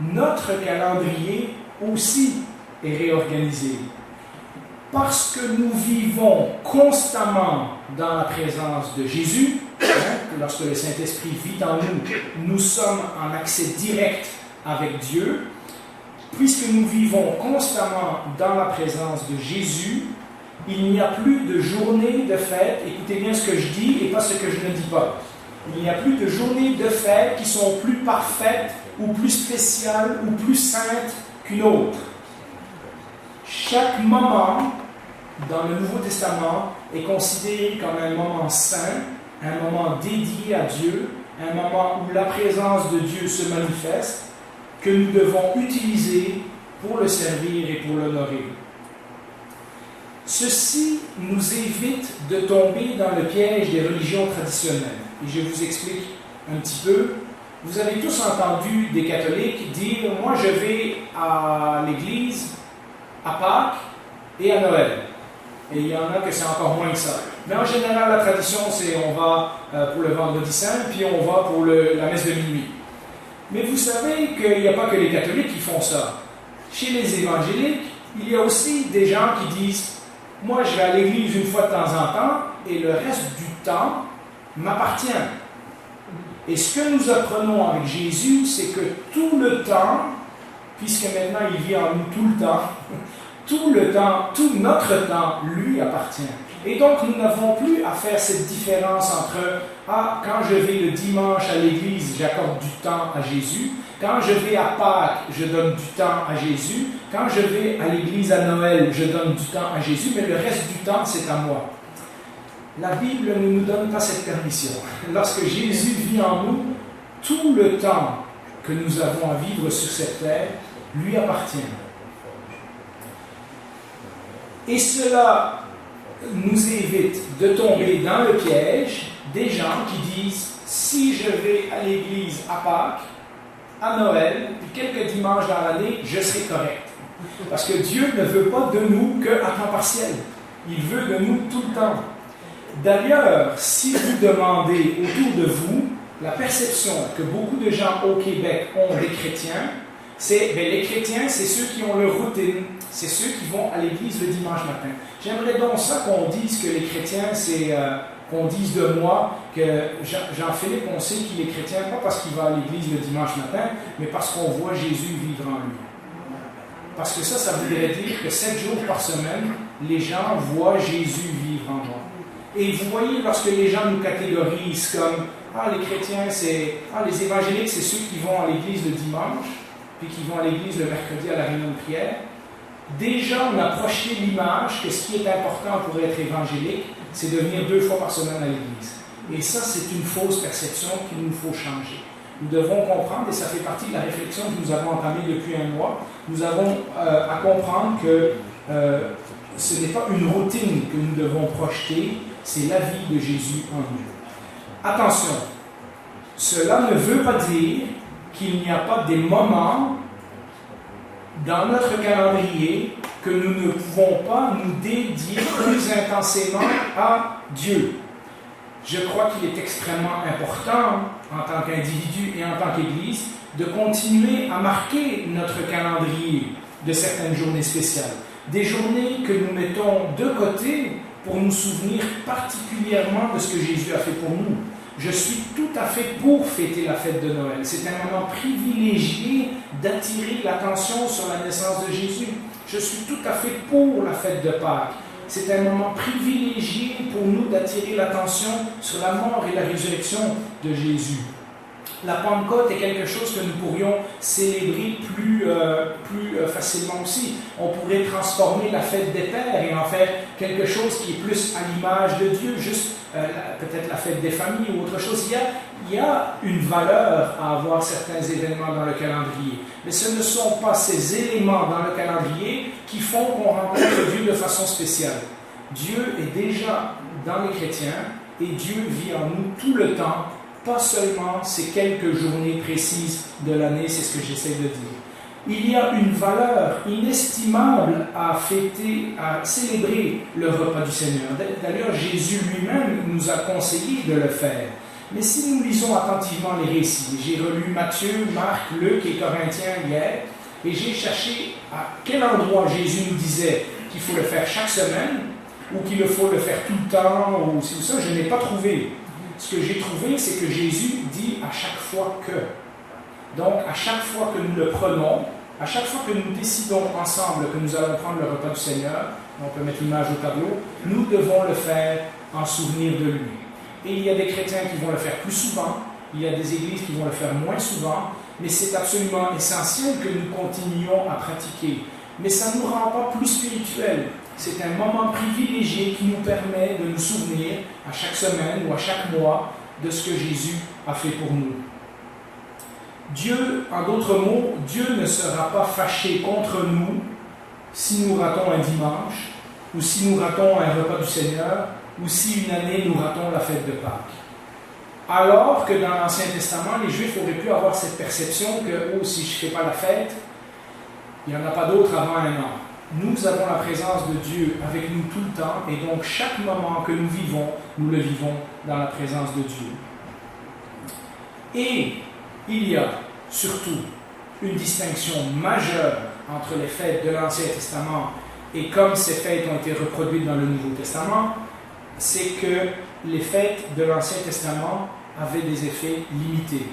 Notre calendrier aussi est réorganisé. Parce que nous vivons constamment dans la présence de Jésus, lorsque le Saint-Esprit vit en nous, nous sommes en accès direct avec Dieu. Puisque nous vivons constamment dans la présence de Jésus, il n'y a plus de journée de fête, écoutez bien ce que je dis et pas ce que je ne dis pas. Il n'y a plus de journées de fête qui sont plus parfaites ou plus spéciales ou plus saintes qu'une autre. Chaque moment dans le Nouveau Testament est considéré comme un moment saint, un moment dédié à Dieu, un moment où la présence de Dieu se manifeste, que nous devons utiliser pour le servir et pour l'honorer. Ceci nous évite de tomber dans le piège des religions traditionnelles. Et je vous explique un petit peu. Vous avez tous entendu des catholiques dire « Moi, je vais à l'église à Pâques et à Noël. » et il y en a que c'est encore moins que ça. Mais en général, la tradition, c'est on va pour le vendredi saint, puis on va pour la messe de minuit. Mais vous savez qu'il n'y a pas que les catholiques qui font ça. Chez les évangéliques, il y a aussi des gens qui disent « Moi, je vais à l'église une fois de temps en temps, et le reste du temps m'appartient. » Et ce que nous apprenons avec Jésus, c'est que tout le temps, puisque maintenant il vit en nous tout le temps, tout notre temps lui appartient. Et donc nous n'avons plus à faire cette différence entre « Ah, quand je vais le dimanche à l'église, j'accorde du temps à Jésus. Quand je vais à Pâques, je donne du temps à Jésus. Quand je vais à l'église à Noël, je donne du temps à Jésus, mais le reste du temps, c'est à moi. » La Bible ne nous donne pas cette permission. Lorsque Jésus vit en nous, tout le temps que nous avons à vivre sur cette terre lui appartient. Et cela nous évite de tomber dans le piège des gens qui disent « Si je vais à l'église à Pâques, à Noël, puis quelques dimanches dans l'année, je serai correct. » Parce que Dieu ne veut pas de nous qu'à temps partiel. Il veut de nous tout le temps. D'ailleurs, si vous demandez autour de vous, la perception que beaucoup de gens au Québec ont des chrétiens, c'est les chrétiens, c'est ceux qui ont leur routine, c'est ceux qui vont à l'église le dimanche matin. J'aimerais donc ça qu'on dise que les chrétiens, c'est qu'on dise de moi que Jean-Philippe, on sait qu'il est chrétien, pas parce qu'il va à l'église le dimanche matin, mais parce qu'on voit Jésus vivre en lui. Parce que ça voudrait dire que 7 jours par semaine, les gens voient Jésus vivre en moi. Et vous voyez, lorsque les gens nous catégorisent comme « Ah, les chrétiens, les évangéliques, c'est ceux qui vont à l'église le dimanche, puis qui vont à l'église le mercredi à la réunion de prière », déjà, on a projeté l'image que ce qui est important pour être évangélique, c'est de venir 2 fois par semaine à l'église. Et ça, c'est une fausse perception qu'il nous faut changer. Nous devons comprendre, et ça fait partie de la réflexion que nous avons entamée depuis un mois, nous avons à comprendre que ce n'est pas une routine que nous devons projeter, c'est la vie de Jésus en nous. Attention, cela ne veut pas dire qu'il n'y a pas des moments dans notre calendrier que nous ne pouvons pas nous dédier plus intensément à Dieu. Je crois qu'il est extrêmement important, en tant qu'individu et en tant qu'Église, de continuer à marquer notre calendrier de certaines journées spéciales. Des journées que nous mettons de côté pour nous souvenir particulièrement de ce que Jésus a fait pour nous. Je suis tout à fait pour fêter la fête de Noël. C'est un moment privilégié d'attirer l'attention sur la naissance de Jésus. Je suis tout à fait pour la fête de Pâques. C'est un moment privilégié pour nous d'attirer l'attention sur la mort et la résurrection de Jésus. La Pentecôte est quelque chose que nous pourrions célébrer plus facilement aussi. On pourrait transformer la fête des Pères et en faire quelque chose qui est plus à l'image de Dieu, juste peut-être la fête des familles ou autre chose. Il y a une valeur à avoir certains événements dans le calendrier. Mais ce ne sont pas ces éléments dans le calendrier qui font qu'on rencontre Dieu de façon spéciale. Dieu est déjà dans les chrétiens et Dieu vit en nous tout le temps, pas seulement ces quelques journées précises de l'année, c'est ce que j'essaie de dire. Il y a une valeur inestimable à fêter, à célébrer le repas du Seigneur. D'ailleurs, Jésus lui-même nous a conseillé de le faire. Mais si nous lisons attentivement les récits, j'ai relu Matthieu, Marc, Luc et Corinthiens hier, et j'ai cherché à quel endroit Jésus nous disait qu'il faut le faire chaque semaine, ou qu'il faut le faire tout le temps, ou c'est ça, je n'ai pas trouvé. Ce que j'ai trouvé, c'est que Jésus dit à chaque fois que. Donc, à chaque fois que nous le prenons, à chaque fois que nous décidons ensemble que nous allons prendre le repas du Seigneur, on peut mettre l'image au tableau, nous devons le faire en souvenir de lui. Et il y a des chrétiens qui vont le faire plus souvent, il y a des églises qui vont le faire moins souvent, mais c'est absolument essentiel que nous continuions à pratiquer. Mais ça ne nous rend pas plus spirituels. C'est un moment privilégié qui nous permet de nous souvenir à chaque semaine ou à chaque mois de ce que Jésus a fait pour nous. Dieu, en d'autres mots, Dieu ne sera pas fâché contre nous si nous ratons un dimanche, ou si nous ratons un repas du Seigneur, ou si une année nous ratons la fête de Pâques. Alors que dans l'Ancien Testament, les Juifs auraient pu avoir cette perception que, oh, si je ne fais pas la fête, il n'y en a pas d'autre avant un an. nous avons la présence de Dieu avec nous tout le temps, et donc chaque moment que nous vivons, nous le vivons dans la présence de Dieu. Et il y a surtout une distinction majeure entre les fêtes de l'Ancien Testament et comme ces fêtes ont été reproduites dans le Nouveau Testament, c'est que les fêtes de l'Ancien Testament avaient des effets limités,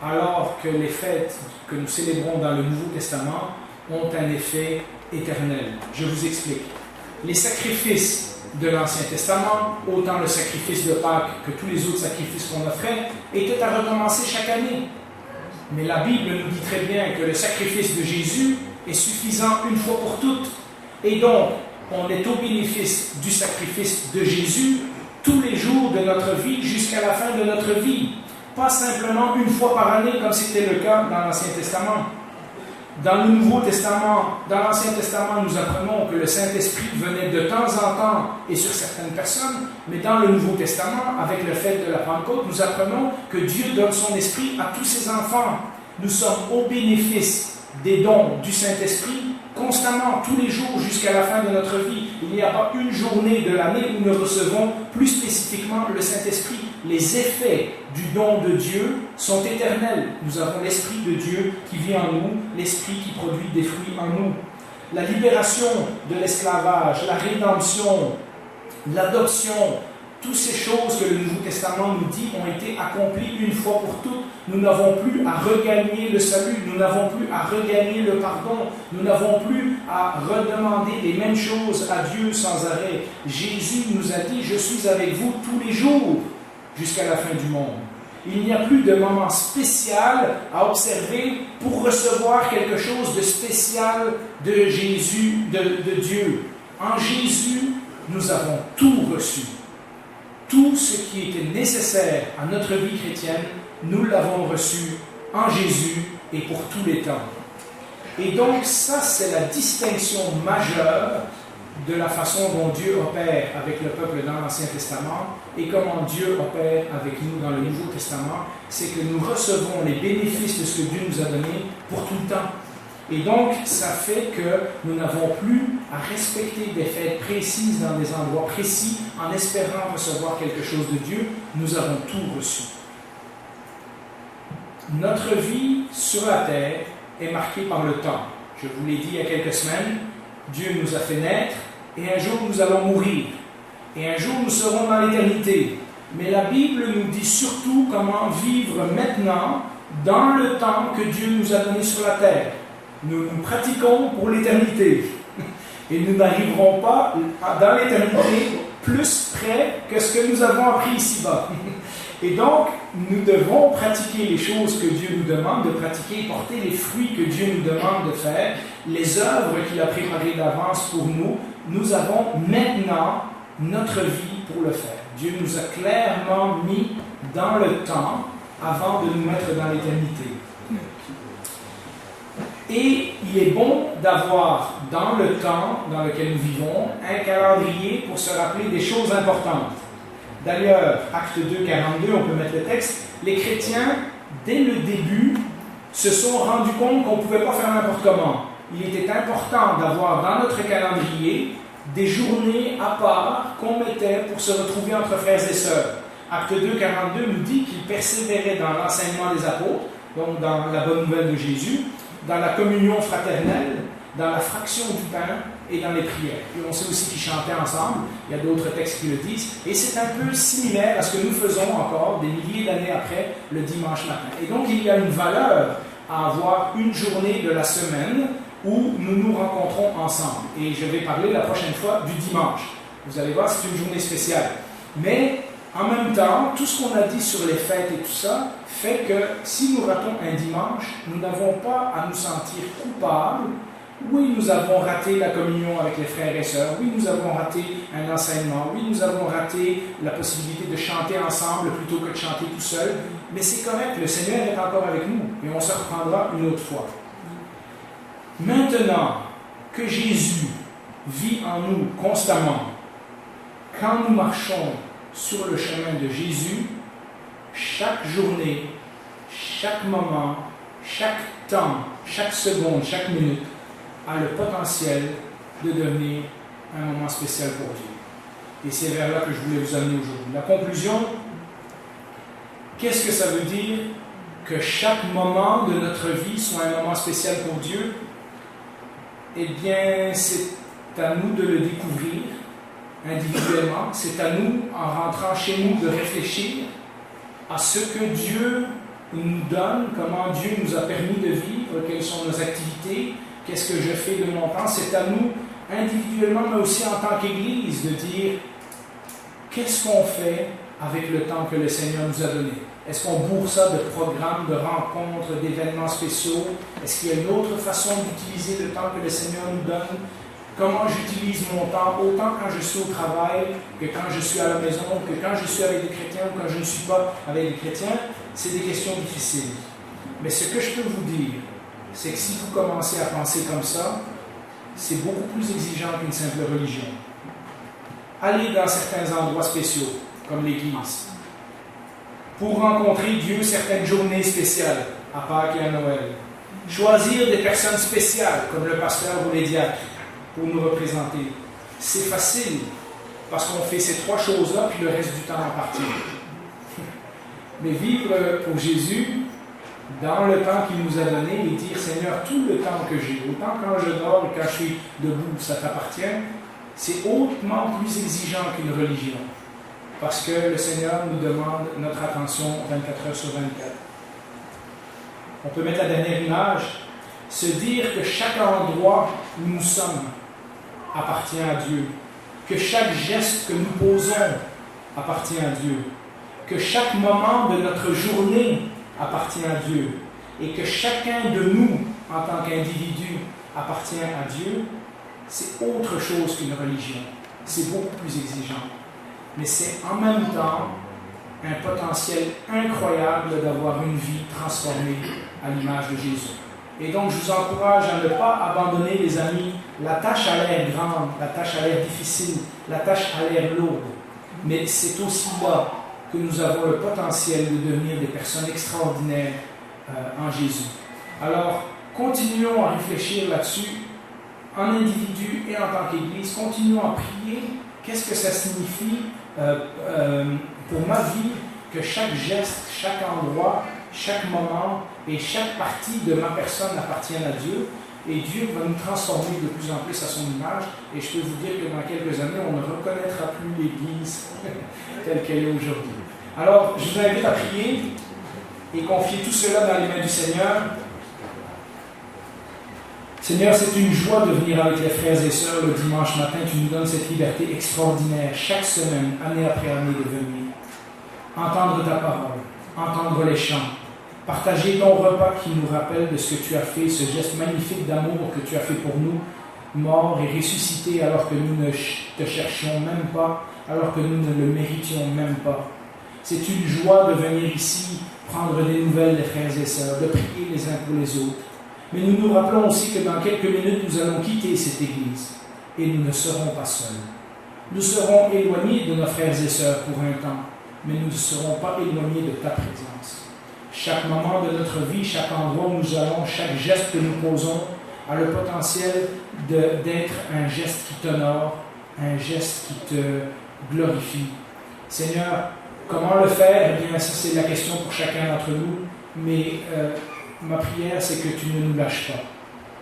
alors que les fêtes que nous célébrons dans le Nouveau Testament ont un effet éternel. Je vous explique. Les sacrifices de l'Ancien Testament, autant le sacrifice de Pâques que tous les autres sacrifices qu'on offrait, étaient à recommencer chaque année. Mais la Bible nous dit très bien que le sacrifice de Jésus est suffisant une fois pour toutes. Et donc, on est au bénéfice du sacrifice de Jésus tous les jours de notre vie jusqu'à la fin de notre vie. Pas simplement une fois par année comme c'était le cas dans l'Ancien Testament. Dans le Nouveau Testament, dans l'Ancien Testament, nous apprenons que le Saint-Esprit venait de temps en temps et sur certaines personnes, mais dans le Nouveau Testament, avec le fait de la Pentecôte, nous apprenons que Dieu donne son Esprit à tous ses enfants. Nous sommes au bénéfice des dons du Saint-Esprit constamment, tous les jours, jusqu'à la fin de notre vie. Il n'y a pas une journée de l'année où nous recevons plus spécifiquement le Saint-Esprit. Les effets du don de Dieu sont éternels. Nous avons l'Esprit de Dieu qui vit en nous, l'Esprit qui produit des fruits en nous. La libération de l'esclavage, la rédemption, l'adoption, toutes ces choses que le Nouveau Testament nous dit ont été accomplies une fois pour toutes. Nous n'avons plus à regagner le salut, nous n'avons plus à regagner le pardon, nous n'avons plus à redemander les mêmes choses à Dieu sans arrêt. Jésus nous a dit « Je suis avec vous tous les jours jusqu'à la fin du monde ». Il n'y a plus de moment spécial à observer pour recevoir quelque chose de spécial de Jésus, de Dieu. En Jésus, nous avons tout reçu. Tout ce qui était nécessaire à notre vie chrétienne, nous l'avons reçu en Jésus et pour tous les temps. Et donc ça, c'est la distinction majeure de la façon dont Dieu opère avec le peuple dans l'Ancien Testament et comment Dieu opère avec nous dans le Nouveau Testament, c'est que nous recevons les bénéfices de ce que Dieu nous a donné pour tout le temps. Et donc, ça fait que nous n'avons plus à respecter des fêtes précises dans des endroits précis en espérant recevoir quelque chose de Dieu. Nous avons tout reçu. Notre vie sur la terre est marquée par le temps. Je vous l'ai dit il y a quelques semaines, Dieu nous a fait naître et un jour nous allons mourir. Et un jour nous serons dans l'éternité. Mais la Bible nous dit surtout comment vivre maintenant dans le temps que Dieu nous a donné sur la terre. Nous pratiquons pour l'éternité. Et nous n'arriverons pas dans l'éternité plus près que ce que nous avons appris ici-bas. Et donc, nous devons pratiquer les choses que Dieu nous demande de pratiquer, porter les fruits que Dieu nous demande de faire, les œuvres qu'il a préparées d'avance pour nous. Nous avons maintenant notre vie pour le faire. Dieu nous a clairement mis dans le temps avant de nous mettre dans l'éternité. Et il est bon d'avoir dans le temps dans lequel nous vivons un calendrier pour se rappeler des choses importantes. D'ailleurs, Acte 2, 42, on peut mettre le texte, les chrétiens, dès le début, se sont rendus compte qu'on ne pouvait pas faire n'importe comment. Il était important d'avoir dans notre calendrier des journées à part qu'on mettait pour se retrouver entre frères et sœurs. Acte 2, 42 nous dit qu'ils persévéraient dans l'enseignement des apôtres, donc dans la bonne nouvelle de Jésus, dans la communion fraternelle, dans la fraction du pain et dans les prières. Et on sait aussi qu'ils chantaient ensemble, il y a d'autres textes qui le disent, et c'est un peu similaire à ce que nous faisons encore des milliers d'années après le dimanche matin. Et donc il y a une valeur à avoir une journée de la semaine où nous nous rencontrons ensemble. Et je vais parler la prochaine fois du dimanche. Vous allez voir, c'est une journée spéciale. Mais en même temps, tout ce qu'on a dit sur les fêtes et tout ça fait que si nous ratons un dimanche, nous n'avons pas à nous sentir coupables. Oui, nous avons raté la communion avec les frères et sœurs. Oui, nous avons raté un enseignement. Oui, nous avons raté la possibilité de chanter ensemble plutôt que de chanter tout seul. Mais c'est correct, le Seigneur est encore avec nous et on se reprendra une autre fois. Maintenant que Jésus vit en nous constamment, quand nous marchons sur le chemin de Jésus, chaque journée, chaque moment, chaque temps, chaque seconde, chaque minute a le potentiel de devenir un moment spécial pour Dieu. Et c'est vers là que je voulais vous amener aujourd'hui. La conclusion, qu'est-ce que ça veut dire que chaque moment de notre vie soit un moment spécial pour Dieu? Eh bien, c'est à nous de le découvrir individuellement. C'est à nous, en rentrant chez nous, de réfléchir à ce que Dieu nous donne, comment Dieu nous a permis de vivre, quelles sont nos activités, qu'est-ce que je fais de mon temps. C'est à nous, individuellement, mais aussi en tant qu'Église, de dire qu'est-ce qu'on fait avec le temps que le Seigneur nous a donné. Est-ce qu'on bourre ça de programmes, de rencontres, d'événements spéciaux? Est-ce qu'il y a une autre façon d'utiliser le temps que le Seigneur nous donne? Comment j'utilise mon temps, autant quand je suis au travail, que quand je suis à la maison, que quand je suis avec des chrétiens ou quand je ne suis pas avec des chrétiens? C'est des questions difficiles. Mais ce que je peux vous dire, c'est que si vous commencez à penser comme ça, c'est beaucoup plus exigeant qu'une simple religion. Allez dans certains endroits spéciaux, comme l'Église, pour rencontrer Dieu certaines journées spéciales, à Pâques et à Noël. Choisir des personnes spéciales, comme le pasteur ou les diacres, pour nous représenter. C'est facile, parce qu'on fait ces trois choses-là, puis le reste du temps en partie. Mais vivre pour Jésus, dans le temps qu'il nous a donné, et dire, Seigneur, tout le temps que j'ai, autant quand je dors et quand je suis debout, ça t'appartient, c'est hautement plus exigeant qu'une religion. Parce que le Seigneur nous demande notre attention 24 heures sur 24. On peut mettre la dernière image, se dire que chaque endroit où nous sommes appartient à Dieu, que chaque geste que nous posons appartient à Dieu, que chaque moment de notre journée appartient à Dieu, et que chacun de nous, en tant qu'individu, appartient à Dieu, c'est autre chose qu'une religion. C'est beaucoup plus exigeant. Mais c'est en même temps un potentiel incroyable d'avoir une vie transformée à l'image de Jésus. Et donc, je vous encourage à ne pas abandonner, les amis. La tâche a l'air grande, la tâche a l'air difficile, la tâche a l'air lourde. Mais c'est aussi là que nous avons le potentiel de devenir des personnes extraordinaires en Jésus. Alors, continuons à réfléchir là-dessus, en individu et en tant qu'Église. Continuons à prier. Qu'est-ce que ça signifie pour ma vie que chaque geste, chaque endroit, chaque moment et chaque partie de ma personne appartienne à Dieu, et Dieu va nous transformer de plus en plus à son image, et je peux vous dire que dans quelques années, on ne reconnaîtra plus l'Église telle qu'elle est aujourd'hui. Alors, je vous invite à prier et confier tout cela dans les mains du Seigneur. Seigneur, c'est une joie de venir avec les frères et sœurs le dimanche matin. Tu nous donnes cette liberté extraordinaire, chaque semaine, année après année, de venir. Entendre ta parole, entendre les chants, partager ton repas qui nous rappelle de ce que tu as fait, ce geste magnifique d'amour que tu as fait pour nous, mort et ressuscité alors que nous ne te cherchions même pas, alors que nous ne le méritions même pas. C'est une joie de venir ici, prendre des nouvelles des frères et sœurs, de prier les uns pour les autres. Mais nous nous rappelons aussi que dans quelques minutes, nous allons quitter cette Église et nous ne serons pas seuls. Nous serons éloignés de nos frères et sœurs pour un temps, mais nous ne serons pas éloignés de ta présence. Chaque moment de notre vie, chaque endroit où nous allons, chaque geste que nous posons a le potentiel d'être un geste qui t'honore, un geste qui te glorifie. Seigneur, comment le faire? Eh bien, ça c'est la question pour chacun d'entre nous, mais ma prière, c'est que tu ne nous lâches pas.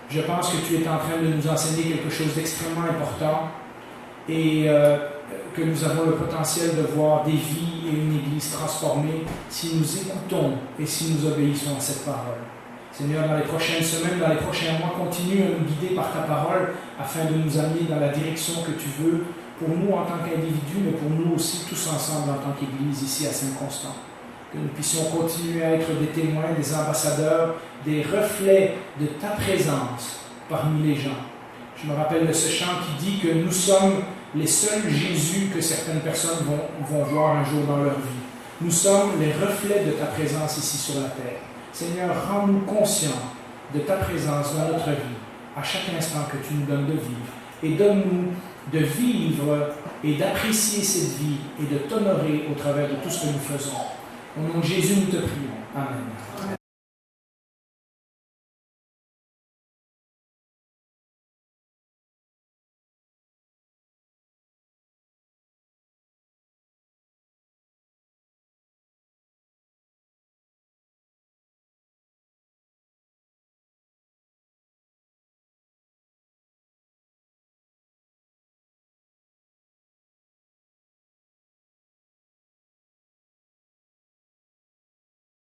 Je pense que tu es en train de nous enseigner quelque chose d'extrêmement important et que nous avons le potentiel de voir des vies et une Église transformée si nous écoutons et si nous obéissons à cette parole. Seigneur, dans les prochaines semaines, dans les prochains mois, continue à nous guider par ta parole afin de nous amener dans la direction que tu veux pour nous en tant qu'individus, mais pour nous aussi tous ensemble en tant qu'Église ici à Saint-Constant. Que nous puissions continuer à être des témoins, des ambassadeurs, des reflets de ta présence parmi les gens. Je me rappelle de ce chant qui dit que nous sommes les seuls Jésus que certaines personnes vont voir un jour dans leur vie. Nous sommes les reflets de ta présence ici sur la terre. Seigneur, rends-nous conscients de ta présence dans notre vie, à chaque instant que tu nous donnes de vivre. Et donne-nous de vivre et d'apprécier cette vie et de t'honorer au travers de tout ce que nous faisons. Au nom de Jésus, nous te prions. Amen.